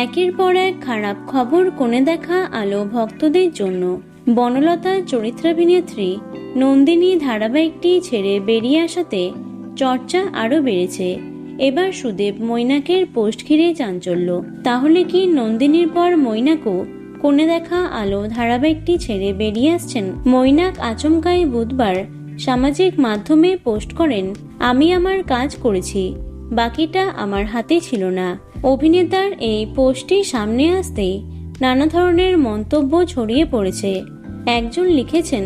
একের পর এক খারাপ খবর কোণে দেখা আলো ভক্তদের জন্য। বনলতা চরিত্রাভিনেত্রী নন্দিনী ধারাবাহিকটি ছেড়ে বেরিয়ে আসাতে চর্চা আরও বেড়েছে। এবার সুদেব মৈনাকের পোস্ট ঘিরে চাঞ্চল্য। তাহলে কি নন্দিনীর পর মৈনাকও কোণে দেখা আলো ধারাবাহিকটি ছেড়ে বেরিয়ে আসছেন? মৈনাক আচমকাই বুধবার সামাজিক মাধ্যমে পোস্ট করেন, আমি আমার কাজ করেছি, বাকিটা আমার হাতে ছিল না। অভিনেতার এই পোস্টটি সামনে আসতেই নানা ধরনের মন্তব্য ছড়িয়ে পড়েছে। একজন লিখেছেন,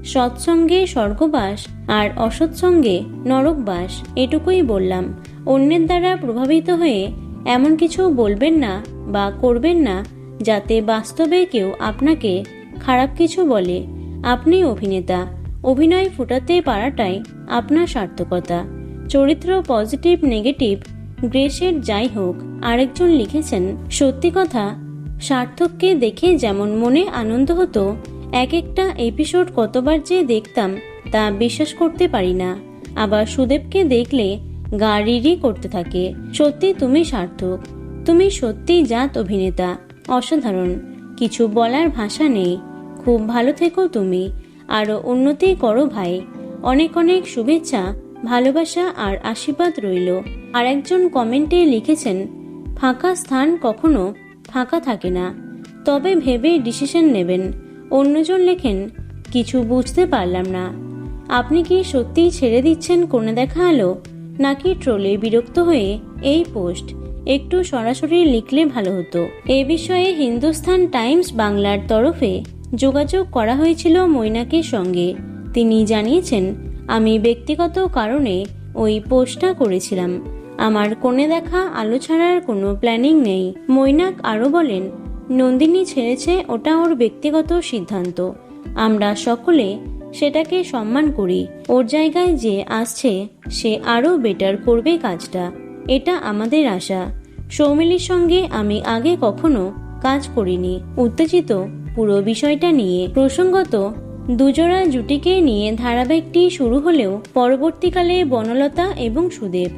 সৎসঙ্গে স্বর্গবাস আর অসৎসঙ্গে নরকবাস, এটুকুই বললাম। অন্যের দ্বারা প্রভাবিত হয়ে এমন কিছু বলবেন না বা করবেন না যাতে বাস্তবে কেউ আপনাকে খারাপ কিছু বলে। আপনি অভিনেতা, অভিনয় ফুটাতে পারাটাই আপনার সার্থকতা। চরিত্র পজিটিভ নেগেটিভ গ্রেসের যাই হোক। আরেকজন লিখেছেন, সত্যি কথা, সার্থককে দেখে যেমন মনে আনন্দ হতো, এক একটা এপিসোড কতবার যে দেখতাম তা বিশ্বাস করতে পারি না। আবার সুদেবকে দেখলে গা রিরি করতে থাকে। সত্যি তুমি সার্থক, তুমি সত্যি জাত অভিনেতা, অসাধারণ, কিছু বলার ভাষা নেই। খুব ভালো থেকো তুমি, আরও উন্নতি করো ভাই। অনেক অনেক শুভেচ্ছা, ভালোবাসা আর আশীর্বাদ রইল। আর একজন কমেন্টে লিখেছেন, ফাঁকা স্থান কখনো ফাঁকা থাকে না, তবে ভেবে ডিসিশন নেবেন। অন্যজন লেখেন, কিছু বুঝতে পারলাম না, আপনি কি সত্যিই ছেড়ে দিচ্ছেন কোণে দেখা আলো, নাকি ট্রোলে বিরক্ত হয়ে এই পোস্ট? একটু সরাসরি লিখলে ভালো হতো। এ বিষয়ে হিন্দুস্তান টাইমস বাংলার তরফে যোগাযোগ করা হয়েছিল মৈনাকের সঙ্গে। তিনি জানিয়েছেন, আমি ব্যক্তিগত কারণে ওই পোস্টটা করেছিলাম, আমার কোণে দেখা আলো ছাড়ার কোনো প্ল্যানিং নেই। মৈনাক আরও বলেন, নন্দিনী ছেড়েছে, ওটা ওর ব্যক্তিগত সিদ্ধান্ত, আমরা সকলে সেটাকে সম্মান করি। ওর জায়গায় যে আসছে সে আরও বেটার করবে কাজটা, এটা আমাদের আশা। সৌমিলির সঙ্গে আমি আগে কখনো কাজ করিনি। উত্তেজিত পুরো বিষয়টা নিয়ে। প্রসঙ্গত, দুজোড়া জুটিকে নিয়ে ধারাবাহিকটি শুরু হলেও পরবর্তীকালে বনলতা এবং সুদেব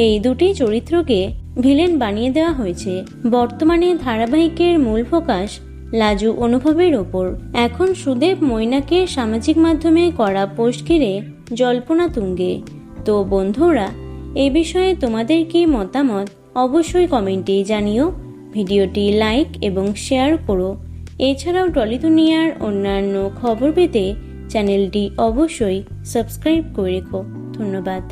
এই দুটি চরিত্রকে ভিলেন বানিয়ে দেওয়া হয়েছে। বর্তমানে ধারাবাহিকের মূল ফোকাস লাজু অনুভবের ওপর। এখন সুদেব মৈনাকের সামাজিক মাধ্যমে করা পোস্ট ঘিরে জল্পনা তুঙ্গে। তো বন্ধুরা, এ বিষয়ে তোমাদের কি মতামত অবশ্যই কমেন্টে জানিও। ভিডিওটি লাইক এবং শেয়ার করো। এছাড়াও টলি দুনিয়ার অন্যান্য খবর পেতে চ্যানেলটি অবশ্যই সাবস্ক্রাইব করে রেখো। ধন্যবাদ।